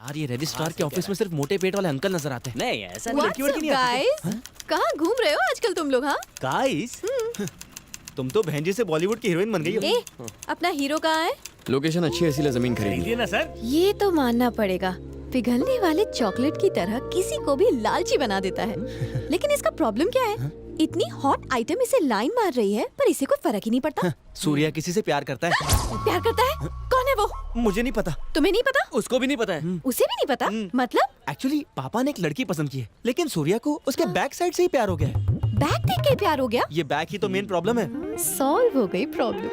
यार ये रजिस्ट्रार के ऑफिस में सिर्फ मोटे पेट वाले अंकल नजर आते हैं। नहीं ऐसा What's up, guys? कहाँ घूम रहे हो आजकल तुम लोग? हाँ गाइस तुम तो बहन जी से बॉलीवुड की हीरोइन बन गई हो। ए, अपना हीरो कहाँ है? लोकेशन अच्छी है इसीलिए जमीन खरीदी। खरीदिए ना सर। ये तो मानना पड़ेगा, पिघलने वाले चॉकलेट की तरह किसी को भी लालची बना देता है। लेकिन इसका प्रॉब्लम क्या है? इतनी हॉट आइटम इसे लाइन मार रही है पर इसे कोई फर्क ही नहीं पड़ता। सूर्या किसी से प्यार करता है। प्यार करता है? कौन है वो? मुझे नहीं पता। तुम्हें नहीं पता? उसको भी नहीं पता है। उसे भी नहीं पता? मतलब एक्चुअली पापा ने एक लड़की पसंद की है, लेकिन सूर्या को उसके बैक साइड से ही प्यार हो गया है। बैग देख के प्यार हो गया? ये बैक ही तो मेन प्रॉब्लम है। सॉल्व हो गई प्रॉब्लम।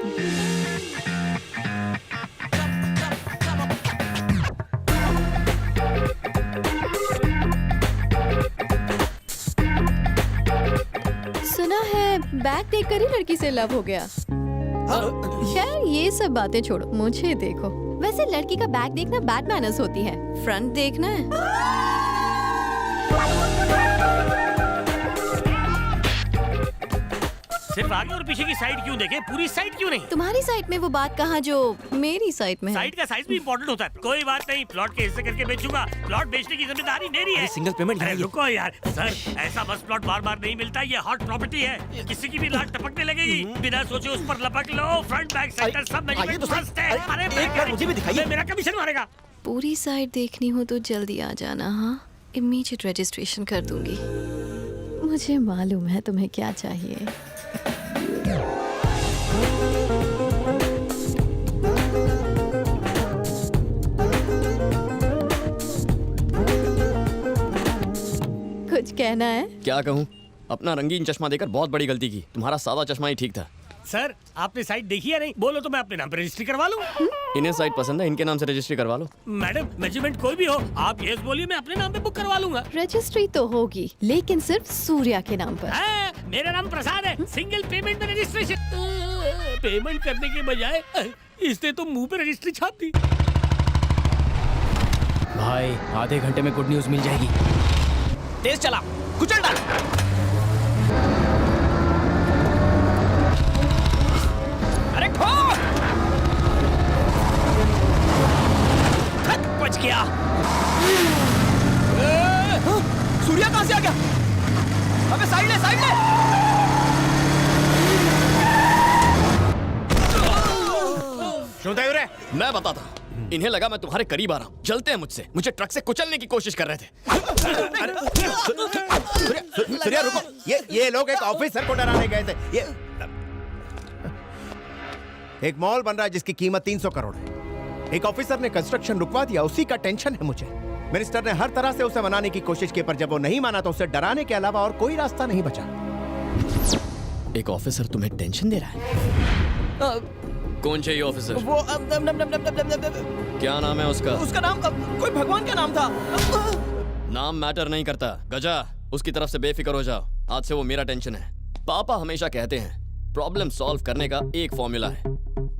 सुना है बैग देखकर ही लड़की से लव हो गया। खैर ये सब बातें छोड़ो, मुझे देखो। वैसे लड़की का बैग देखना बैड मैनर्स होती है, फ्रंट देखना है। सिर्फ आगे और पीछे की साइड क्यों देखे, पूरी साइड क्यों नहीं? तुम्हारी साइड में वो बात कहाँ जो मेरी साइड में है। साइड का साइज भी इम्पोर्टेंट होता है। कोई बात नहीं, प्लॉट के हिस्से करके बेचूंगा। प्लॉट बेचने की जिम्मेदारी मेरी है। Single payment. अरे रुको यार सर, ऐसा बस प्लॉट बार बार नहीं मिलता। ये हॉट प्रॉपर्टी है, किसी की भी लाट टपकने लगेगी। बिना सोचे उस पर लपक लो। फ्रंट बैक सेंटर सब मेजरमेंट फर्स्ट है। अरे एक बार मुझे भी दिखाइए। मेरा कमीशन मारेगा। पूरी साइड देखनी हो तो जल्दी आ जाना। हाँ, इमीडिएट रजिस्ट्रेशन कर दूंगी। मुझे मालूम है तुम्हें क्या चाहिए। कुछ कहना है? क्या कहूँ, अपना रंगीन चश्मा देकर बहुत बड़ी गलती की। तुम्हारा सादा चश्मा ही ठीक था। सर आपने साइट देखी है नहीं? बोलो तो मैं अपने नाम पे रजिस्ट्री करवा लूँ। इन्हें साइट पसंद है, इनके नाम से रजिस्ट्री करवा लो। मैडम मेजरमेंट कोई भी हो, आप यस बोलिए, मैं अपने नाम पे बुक करवा लूंगा। रजिस्ट्री तो होगी लेकिन सिर्फ सूर्या के नाम पर। मेरा नाम प्रसाद है। सिंगल पेमेंट में रजिस्ट्रेशन। पेमेंट करने के बजाय इसने तो मुंह पे रजिस्ट्री छाप दी। भाई आधे घंटे में गुड न्यूज मिल जाएगी। तेज चला, कुचल डाल। अरे ठोक! बच गया। सूर्या कहां से आ गया? अबे साइड ले, साइड ले। मैं बताता हूँ, इन्हें लगा मैं तुम्हारे करीब आ रहा हूँ। जलते हैं मुझसे, मुझे ट्रक से कुचलने की कोशिश कर रहे थे। सूर्या रुको, ये लोग एक ऑफिसर को डराने गए थे। ये एक मॉल बन रहा है जिसकी कीमत 300 करोड़ है। एक ऑफिसर ने कंस्ट्रक्शन रुकवा दिया, उसी का टेंशन है मुझे। मिनिस्टर ने हर तरह से उसे मनाने की कोशिश की, पर जब वो नहीं माना तो उसे डराने के अलावा और कोई रास्ता नहीं बचा। एक ऑफिसर तुम्हें टेंशन दे रहा है? कौन चाहिए ऑफिसर? वो क्या नाम है उसका? उसका नाम कोई भगवान का नाम था। नाम मैटर नहीं करता। गजा, उसकी तरफ से बेफिक्र हो जाओ। आज से वो मेरा टेंशन है। पापा हमेशा कहते हैं प्रॉब्लम सॉल्व करने का एक फॉर्मूला है,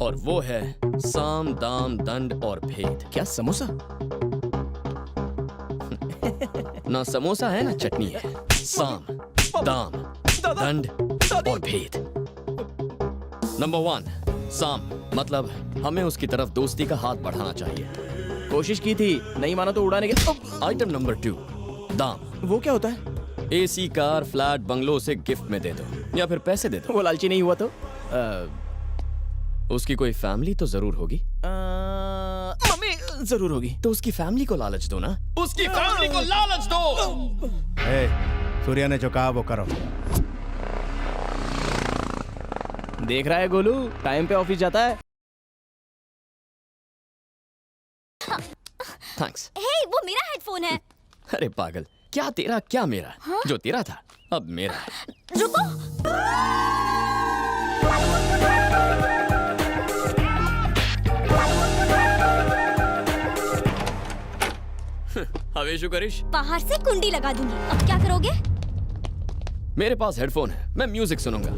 और वो है साम दाम दंड और भेद। क्या समोसा? ना समोसा है ना चटनी है। साम दाम दंड और भेद। नंबर 1, साम मतलब हमें उसकी तरफ दोस्ती का हाथ बढ़ाना चाहिए। कोशिश की थी, नहीं माना तो उड़ाने के। आइटम नंबर 2, दाम। वो क्या होता है? एसी कार फ्लैट बंगलो से गिफ्ट में दे दो या फिर पैसे दे दो। वो लालची नहीं हुआ तो? उसकी कोई फैमिली तो जरूर होगी। मम्मी जरूर होगी। तो उसकी फैमिली को लालच दो ना। उसकी फैमिली को लालच दो। सूर्या ने जो कहा वो करो। देख रहा है गोलू, टाइम पे ऑफिस जाता है। थैंक्स। हे, वो मेरा हेडफोन है। अरे पागल, क्या तेरा क्या मेरा? जो तेरा था अब मेरा है। रुको। हवेशु करिश, बाहर से कुंडी लगा दूंगी। अब क्या करोगे? मेरे पास हेडफोन है, मैं म्यूजिक सुनूंगा।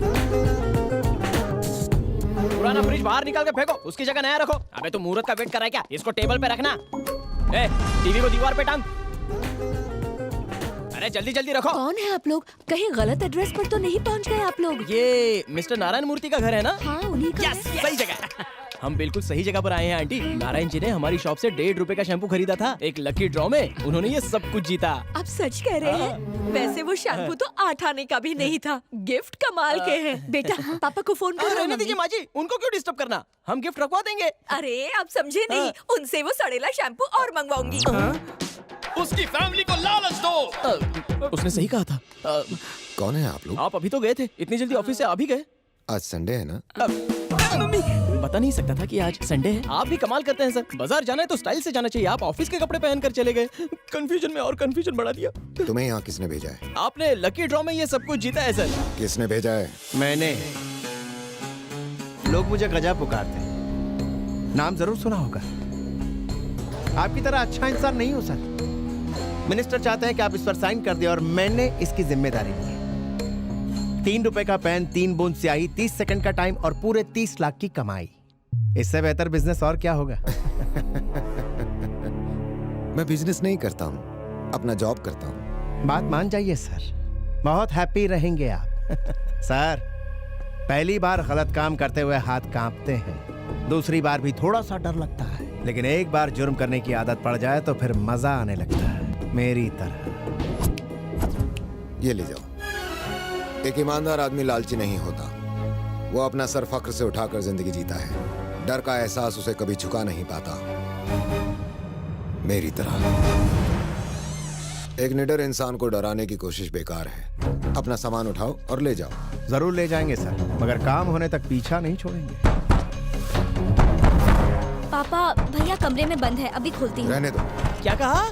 पुराना फ्रिज बाहर निकाल के फेंको, उसकी जगह नया रखो। अबे तू मुहूर्त का वेट कर रहा है क्या? इसको टेबल पे रखना। ए, टीवी को दीवार पे टांग। अरे जल्दी जल्दी रखो। कौन है आप लोग? कहीं गलत एड्रेस पर तो नहीं पहुंच गए आप लोग? ये मिस्टर नारायण मूर्ति का घर है ना? हाँ, उन्हीं का है। सही जगह। हम बिल्कुल सही जगह पर आए हैं आंटी। नारायण जी ने हमारी शॉप से 1.5 रुपए का शैम्पू खरीदा था। एक लकी ड्रॉ में उन्होंने ये सब कुछ जीता। आप सच कह रहे हैं? वैसे वो शैम्पू तो 8 आने का भी नहीं था। गिफ्ट कमाल के हैं। बेटा पापा को फोन करो। रहने दीजिए माँ जी, उनको क्यों डिस्टर्ब करना, हम गिफ्ट रखवा देंगे। अरे आप समझे नहीं, उनसे वो सड़ेला शैम्पू और मंगवाऊंगी। उसकी फैमिली को लालच दो। उसने सही कहा था। कौन है आप लोग? आप अभी तो गए थे, इतनी जल्दी ऑफिस से आ भी गए? आज संडे है ना? पता नहीं सकता था कि आज संडे है। आप भी कमाल करते हैं सर, बाजार जाना है तो स्टाइल से जाना चाहिए, आप ऑफिस के कपड़े पहनकर चले गए। कंफ्यूजन में और कंफ्यूजन बढ़ा दिया। तुम्हें यहाँ किसने भेजा है? आपने लकी ड्रॉ में ये सब कुछ जीता है सर। किसने भेजा है? मैंने। लोग मुझे गजा पुकारते हैं, नाम जरूर सुना होगा। आपकी तरह अच्छा इंसान नहीं हूं सर। मिनिस्टर चाहते हैं कि आप इस पर साइन कर दें और मैंने इसकी जिम्मेदारी ली है। 3 रुपए का पेन, 3 बूंद स्याही, 30 सेकंड का टाइम और पूरे 30 लाख की कमाई। इससे बेहतर बिजनेस और क्या होगा? मैं बिजनेस नहीं करता हूँ, अपना जॉब करता हूँ। बात मान जाइए सर, बहुत हैप्पी रहेंगे आप। सर, पहली बार गलत काम करते हुए हाथ कांपते हैं, दूसरी बार भी थोड़ा सा डर लगता है, लेकिन एक बार जुर्म करने की आदत पड़ जाए तो फिर मजा आने लगता है, मेरी तरह। ये ले जाओ। एक ईमानदार आदमी लालची नहीं होता, वो अपना सर फक्र से उठाकर जिंदगी जीता है। डर का एहसास उसे कभी झुका नहीं पाता, मेरी तरह। एक निडर इंसान को डराने की कोशिश बेकार है। अपना सामान उठाओ और ले जाओ। जरूर ले जाएंगे सर, मगर काम होने तक पीछा नहीं छोड़ेंगे। पापा भैया कमरे में बंद है, अभी खोलती हूँ। रहने दो। क्या कहा?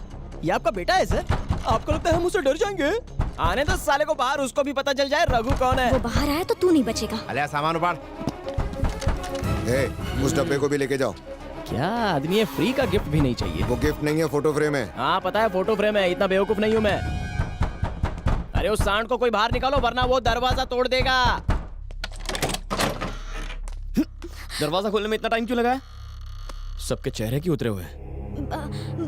ये आपका बेटा है सर? आपको लगता है हम उससे डर जाएंगे? आने दो साले को बाहर, उसको भी पता चल जाए रघु कौन है। वो बाहर आया तो तू नहीं बचेगा। अलिया सामान उपाड़। उस डब्बे को भी लेके जाओ। क्या आदमी है, फ्री का गिफ्ट भी नहीं चाहिए। वो गिफ्ट नहीं है, फोटो फ्रेम है। हाँ पता है फोटो फ्रेम है, इतना बेवकूफ नहीं हूँ मैं। अरे उस सांड को कोई बाहर निकालो वरना वो दरवाजा तोड़ देगा। दरवाजा खोलने में इतना टाइम क्यों लगा? सबके चेहरे क्यों उतरे हुए?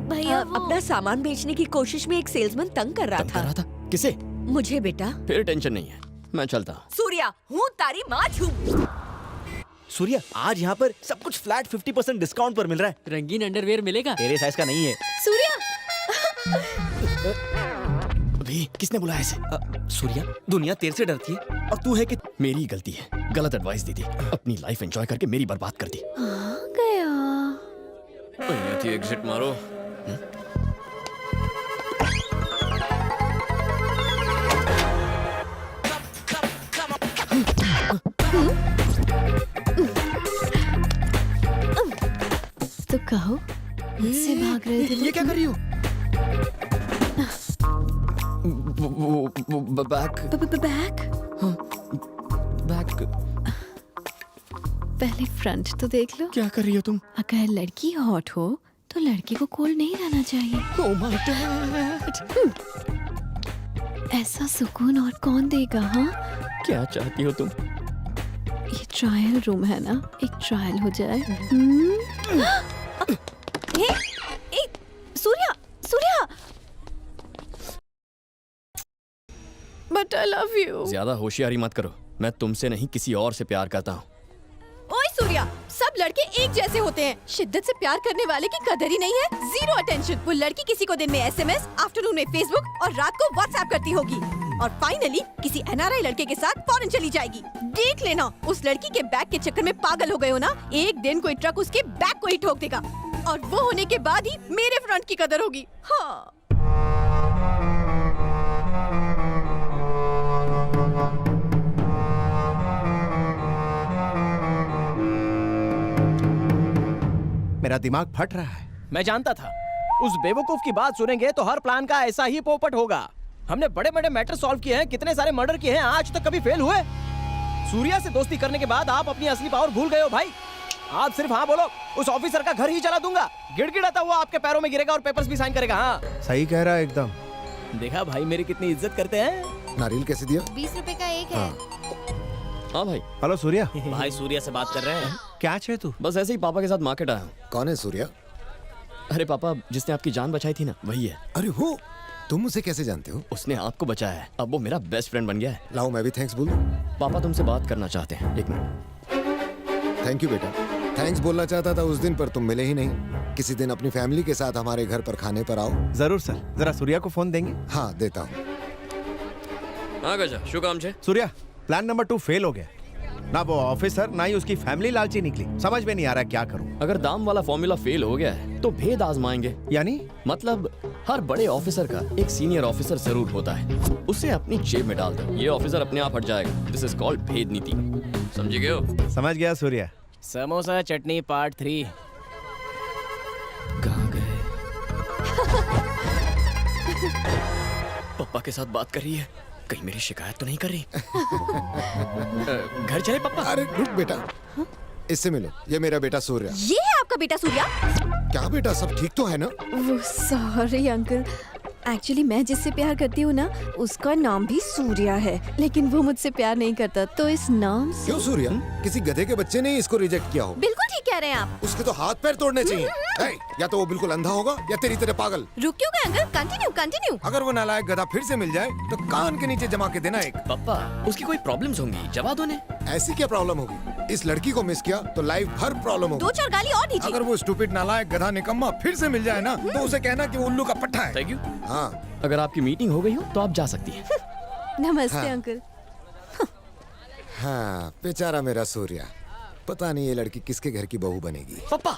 भैया अपना सामान बेचने की कोशिश में एक सेल्समैन तंग कर रहा था। किसे? मुझे बेटा। फिर टेंशन नहीं है, मैं चलता हूँ। सूर्या, हूँ तारी माँ छू। सूर्या, आज यहाँ पर सब कुछ फ्लैट 50% डिस्काउंट पर मिल रहा है। रंगीन अंडरवेयर मिलेगा? तेरे साइज का नहीं है। सूर्या, अभी किसने बुलाया इसे? सूर्या, दुनिया तेरे से डरती है और तू है कि मेरी गलती है, गलत एडवाइस दी थी। अपनी लाइफ एंजॉय करके मेरी बर्बाद कर दी। आ गया। थी एग्जिट मारो। तो कहो, मुझसे भाग रहे थे? ये क्या कर रही हो? Back back. पहले फ्रंट तो देख लो। क्या कर रही हो तुम? अगर लड़की हॉट हो तो लड़की को कोल नहीं रहना चाहिए। Oh my God! ऐसा सुकून और कौन देगा? हाँ, क्या चाहती हो तुम? ये ट्रायल रूम है ना, एक ट्रायल हो जाए। ए, Surya Surya, but I love you. ज्यादा होशियारी मत करो, मैं तुमसे नहीं किसी और से प्यार करता हूँ। ओए सूर्या, सब लड़के एक जैसे होते हैं। शिद्दत से प्यार करने वाले की कदर ही नहीं है। Zero attention. वो लड़की किसी को दिन में SMS, आफ्टरनून में फेसबुक और रात को व्हाट्सएप करती होगी और फाइनली किसी NRI लड़के के साथ फॉरेन चली जाएगी। देख लेना, उस लड़की के बैग के चक्कर में पागल हो गए हो ना, एक दिन कोई ट्रक उसके बैग को ही ठोक देगा और वो होने के बाद ही मेरे फ्रंट की कदर होगी। हाँ। मेरा दिमाग फट रहा है। मैं जानता था उस बेवकूफ की बात सुनेंगे तो हर प्लान का ऐसा ही पोपट होगा। हमने बड़े बड़े मैटर सॉल्व किए हैं, कितने सारे मर्डर किए हैं, आज तक कभी फेल हुए? सूर्या से दोस्ती करने के बाद आप अपनी असली पावर भूल गए हो भाई। आप सिर्फ हाँ बोलो, उस ऑफिसर का घर ही जला दूंगा। गिड़गिड़ाता हुआ आपके पैरों में गिरेगा और पेपर्स भी साइन करेगा। हाँ सही कह रहा है एकदम। देखा भाई मेरी कितनी इज्जत करते हैं। नारियल कैसे दिया? 20 रुपए का एक है। हाँ भाई। हेलो सूर्या। भाई सूर्या से बात कर रहे हैं। क्या चाहे तू? बस ऐसे ही पापा के साथ मार्केट आया हूँ। कौन है सूर्या? अरे पापा, जिसने आपकी जान बचाई थी ना, वही है। अरे हो, तुम उसे कैसे जानते हो? उसने आपको बचाया है, अब वो मेरा बेस्ट फ्रेंड बन गया है। लाओ मैं भी थैंक्स बोलूं। पापा तुमसे बात करना चाहते हैं, एक मिनट। थैंक यू बेटा। थैंक्स बोलना चाहता था उस दिन, पर तुम मिले ही नहीं। किसी दिन अपनी फैमिली के साथ हमारे घर पर खाने पर आओ। जरूर सर, जरा सूर्या को फोन देंगे? हाँ देता हूँ। हाँ गजा, શું કામ છે? सूर्या, प्लान नंबर 2 फेल हो गया। ना वो ऑफिसर ना ही उसकी फैमिली लालची निकली। समझ में नहीं आ रहा क्या करूं। अगर दाम वाला फॉर्मूला फेल हो गया है तो भेद आजमाएंगे। यानी मतलब हर बड़े ऑफिसर का एक सीनियर ऑफिसर जरूर होता है, उसे अपनी जेब में डाल दो, ये ऑफिसर अपने आप हट जाएगा। दिस इज कॉल्ड भेद नीति। समझ गए हो? समझ गया सूर्या। समोसा चटनी पार्ट 3। कहाँ गए? पापा के साथ बात कर रही है, कहीं मेरी शिकायत तो नहीं कर रही? घर चले पापा? अरे रुक बेटा, इससे मिलो, ये मेरा बेटा सूर्या। ये है आपका बेटा सूर्या? क्या बेटा, सब ठीक तो है ना? वो सॉरी अंकल, एक्चुअली मैं जिससे प्यार करती हूँ ना, उसका नाम भी सूर्या है, लेकिन वो मुझसे प्यार नहीं करता, तो इस नाम से। क्यों सूर्या? किसी गधे के बच्चे ने इसको रिजेक्ट किया हो? बिल्कुल ठीक कह रहे हैं आप। उसके तो हाथ पैर तोड़ने चाहिए। है, या तो वो बिल्कुल अंधा होगा या तेरी तरह पागल। रुक क्यों गए अंकल? Continue continue. अगर वो नालायक गधा फिर से मिल जाए तो कान के नीचे जमा के देना एक। पापा, उसकी कोई प्रॉब्लम्स होंगी, जवा दो ने। ऐसी क्या प्रॉब्लम होगी? इस लड़की को मिस किया तो लाइफ भर प्रॉब्लम 2 होगी। 4 गाली और दीजिए। अगर वो स्टूपिड नालायक गधा निकम्मा फिर से मिल जाए ना, तो उसे कहना कि वो उल्लू का पट्टा है। Thank you. हाँ अगर आपकी मीटिंग हो गई हो तो आप जा सकती हैं। नमस्ते हाँ। अंकल। हाँ, बेचारा मेरा सूर्या। पता नहीं ये लड़की किसके घर की बहू बनेगी। पापा,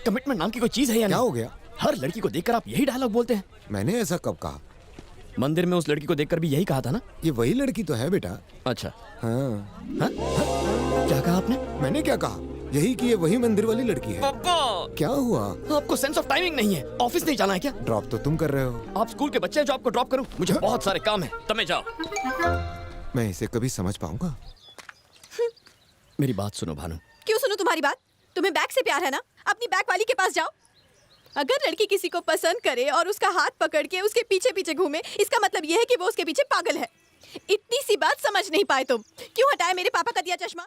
कमिटमेंट नाम की कोई चीज है या क्या नहीं? हो गया? हर लड़की को देखकर आप यही डायलॉग बोलते हैं। मैंने ऐसा कब कहा? मंदिर में उस लड़की को देखकर भी यही कहा था ना? ये वही लड़की तो है बेटा। अच्छा, हाँ, क्या कहा आपने? मैंने क्या कहा? यही कि ये वही मंदिर वाली लड़की है। पापा, क्या हुआ? आपको सेंस ऑफ टाइमिंग नहीं है। ऑफिस नहीं जाना है क्या? ड्रॉप तो तुम कर रहे हो। आप स्कूल के बच्चे हैं जो आपको ड्रॉप करूं? मुझे बहुत सारे काम है, तुम्हें जाओ। मैं इसे कभी समझ पाऊंगा? मेरी बात सुनो भानु। क्यों सुनो तुम्हारी बात? तुम्हें बैग से प्यार है ना? अपनी बैग वाली के पास जाओ। अगर लड़की किसी को पसंद करे और उसका हाथ पकड़ के उसके पीछे पीछे घूमे, इसका मतलब यह है कि वो उसके पीछे पागल है। इतनी सी बात समझ नहीं पाए तुम? क्यों हटाया मेरे पापा का दिया चश्मा?